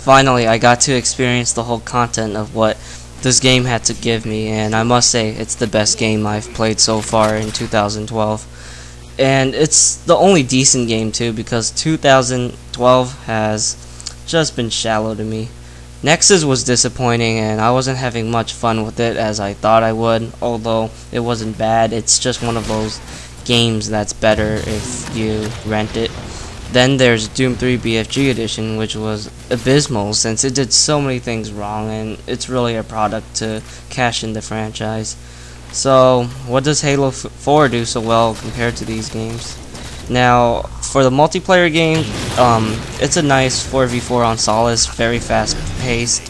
Finally, I got to experience the whole content of what this game had to give me, and I must say it's the best game I've played so far in 2012. And it's the only decent game too, because 2012 has just been shallow to me. Nexus was disappointing, and I wasn't having much fun with it as I thought I would, although it wasn't bad. It's just one of those games that's better if you rent it. Then there's Doom 3 BFG Edition, which was abysmal since it did so many things wrong, and it's really a product to cash in the franchise. So, what does Halo 4 do so well compared to these games? Now, for the multiplayer game, it's a nice 4v4 on Solace, very fast paced,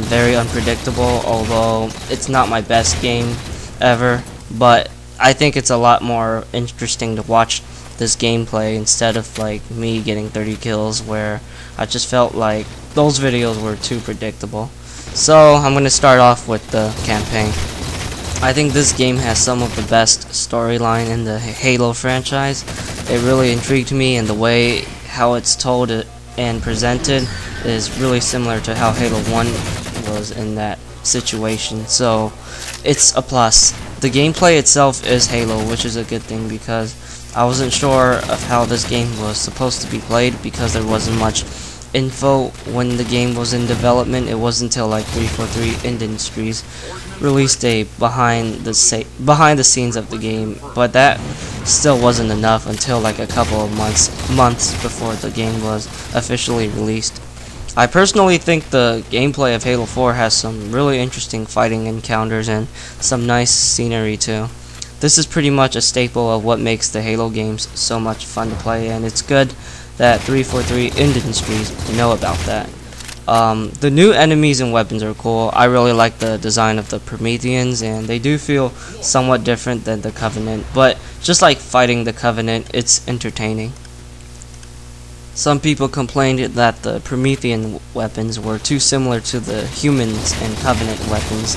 very unpredictable, although it's not my best game ever, but I think it's a lot more interesting to watch this gameplay instead of like me getting 30 kills, where I just felt like those videos were too predictable. So I'm going to start off with the campaign. I think this game has some of the best storyline in the Halo franchise. It really intrigued me, and the way how it's told and presented is really similar to how Halo 1 was in that situation, so it's a plus. The gameplay itself is Halo, which is a good thing, because I wasn't sure of how this game was supposed to be played because there wasn't much info when the game was in development. It wasn't until like 343 Industries released a behind the scenes of the game, but that still wasn't enough until like a couple of months before the game was officially released. I personally think the gameplay of Halo 4 has some really interesting fighting encounters and some nice scenery too. This is pretty much a staple of what makes the Halo games so much fun to play, and it's good that 343 Industries know about that. The new enemies and weapons are cool. I really like the design of the Prometheans, and they do feel somewhat different than the Covenant, but just like fighting the Covenant, it's entertaining. Some people complained that the Promethean weapons were too similar to the humans and Covenant weapons.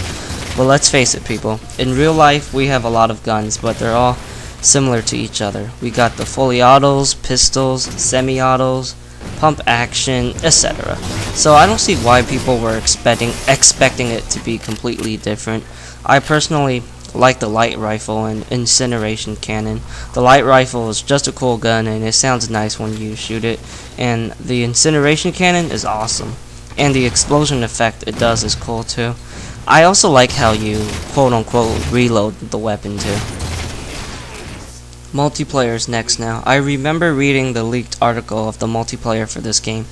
But let's face it, people, in real life we have a lot of guns, but they're all similar to each other. We got the fully autos, pistols, semi-autos, pump action, etc. So I don't see why people were expecting it to be completely different. I personally like the light rifle and incineration cannon. The light rifle is just a cool gun, and it sounds nice when you shoot it, and the incineration cannon is awesome, and the explosion effect it does is cool too. I also like how you quote-unquote reload the weapon too. Multiplayer's next now. I remember reading the leaked article of the multiplayer for this game,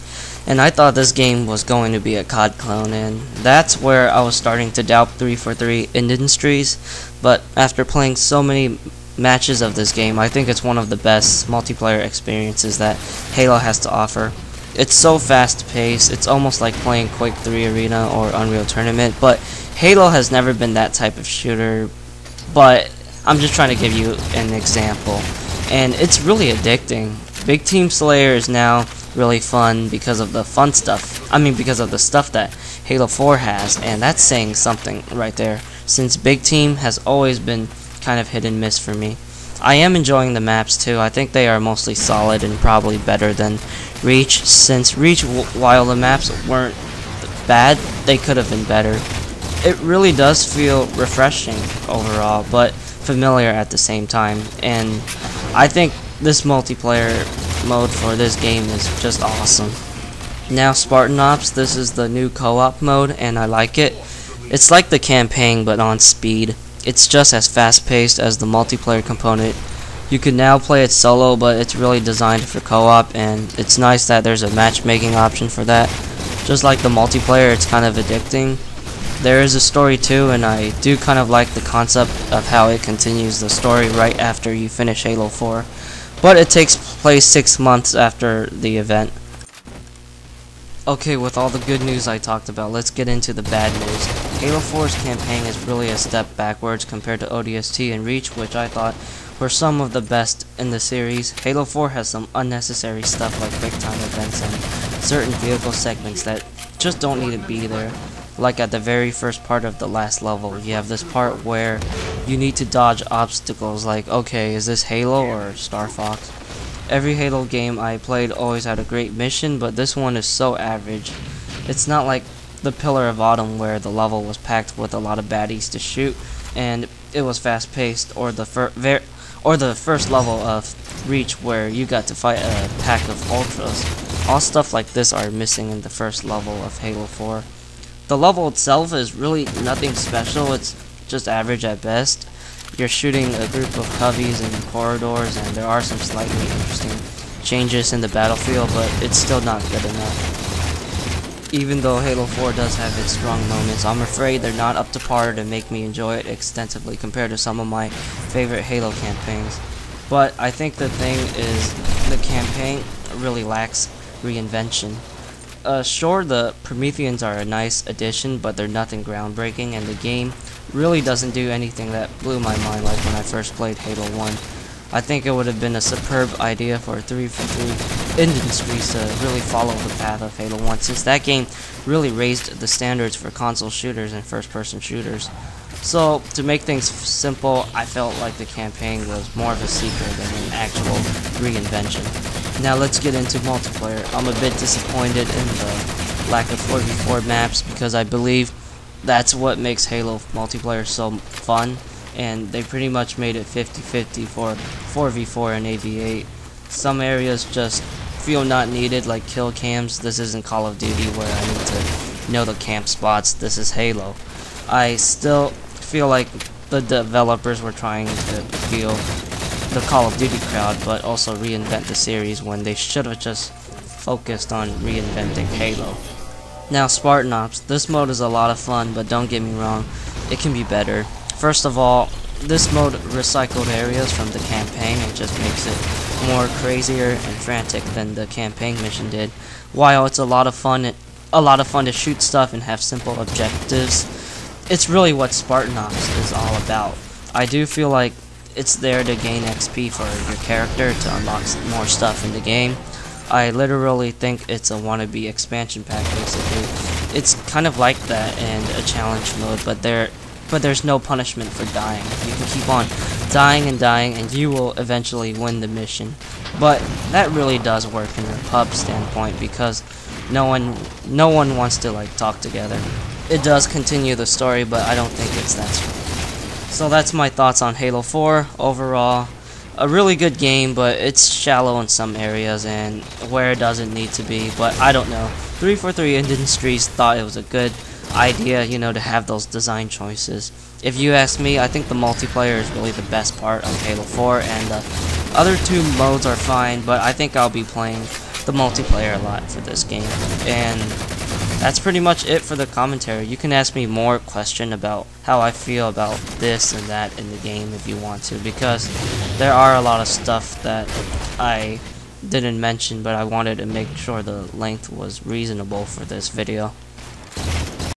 and I thought this game was going to be a COD clone, and that's where I was starting to doubt 343 Industries. But after playing so many matches of this game, I think it's one of the best multiplayer experiences that Halo has to offer. It's so fast paced, it's almost like playing Quake 3 Arena or Unreal Tournament, but Halo has never been that type of shooter, but I'm just trying to give you an example, and it's really addicting. Big Team Slayer is now really fun because of the because of the stuff that Halo 4 has, and that's saying something right there, since Big Team has always been kind of hit and miss for me. I am enjoying the maps too. I think they are mostly solid and probably better than Reach, since Reach, while the maps weren't bad, they could have been better. It really does feel refreshing overall, but familiar at the same time, and I think this multiplayer mode for this game is just awesome. Now Spartan Ops, this is the new co-op mode, and I like it. It's like the campaign but on speed. It's just as fast paced as the multiplayer component. You can now play it solo, but it's really designed for co-op, and it's nice that there's a matchmaking option for that. Just like the multiplayer, it's kind of addicting. There is a story too, and I do kind of like the concept of how it continues the story right after you finish Halo 4. But it takes place 6 months after the event. Okay, with all the good news I talked about, let's get into the bad news. Halo 4's campaign is really a step backwards compared to ODST and Reach, which I thought were some of the best in the series. Halo 4 has some unnecessary stuff like quick time events and certain vehicle segments that just don't need to be there. Like at the very first part of the last level, you have this part where you need to dodge obstacles like, okay, is this Halo or Star Fox? Every Halo game I played always had a great mission, but this one is so average. It's not like the Pillar of Autumn where the level was packed with a lot of baddies to shoot and it was fast paced, or the first level of Reach where you got to fight a pack of ultras. All stuff like this are missing in the first level of Halo 4. The level itself is really nothing special, it's just average at best. You're shooting a group of coveys in corridors, and there are some slightly interesting changes in the battlefield, but it's still not good enough. Even though Halo 4 does have its strong moments, I'm afraid they're not up to par to make me enjoy it extensively compared to some of my favorite Halo campaigns. But I think the thing is, the campaign really lacks reinvention. Sure, the Prometheans are a nice addition, but they're nothing groundbreaking, and the game really doesn't do anything that blew my mind like when I first played Halo 1. I think it would have been a superb idea for 343 Industries to really follow the path of Halo 1, since that game really raised the standards for console shooters and first-person shooters. So, to make things simple, I felt like the campaign was more of a sequel than an actual reinvention. Now let's get into multiplayer. I'm a bit disappointed in the lack of 4v4 maps because I believe that's what makes Halo multiplayer so fun, and they pretty much made it 50-50 for 4v4 and AV8. Some areas just feel not needed, like kill cams. This isn't Call of Duty where I need to know the camp spots. This is Halo. I still feel like the developers were trying to appeal the Call of Duty crowd, but also reinvent the series when they should have just focused on reinventing Halo. Now, Spartan Ops. This mode is a lot of fun, but don't get me wrong, it can be better. First of all, this mode recycled areas from the campaign and just makes it more crazier and frantic than the campaign mission did. While it's a lot of fun to shoot stuff and have simple objectives, it's really what Spartan Ops is all about. I do feel like it's there to gain XP for your character to unlock more stuff in the game. I literally think it's a wannabe expansion pack, basically. It's kind of like that in a challenge mode, but there's no punishment for dying. You can keep on dying and you will eventually win the mission. But that really does work in a pub standpoint because no one wants to like talk together. It does continue the story, but I don't think it's that strong. So that's my thoughts on Halo 4. Overall, a really good game, but it's shallow in some areas and where it doesn't need to be, but I don't know. 343 Industries thought it was a good idea, to have those design choices. If you ask me, I think the multiplayer is really the best part of Halo 4, and the other two modes are fine, but I think I'll be playing the multiplayer a lot for this game. And that's pretty much it for the commentary. You can ask me more questions about how I feel about this and that in the game if you want to, because there are a lot of stuff that I didn't mention, but I wanted to make sure the length was reasonable for this video.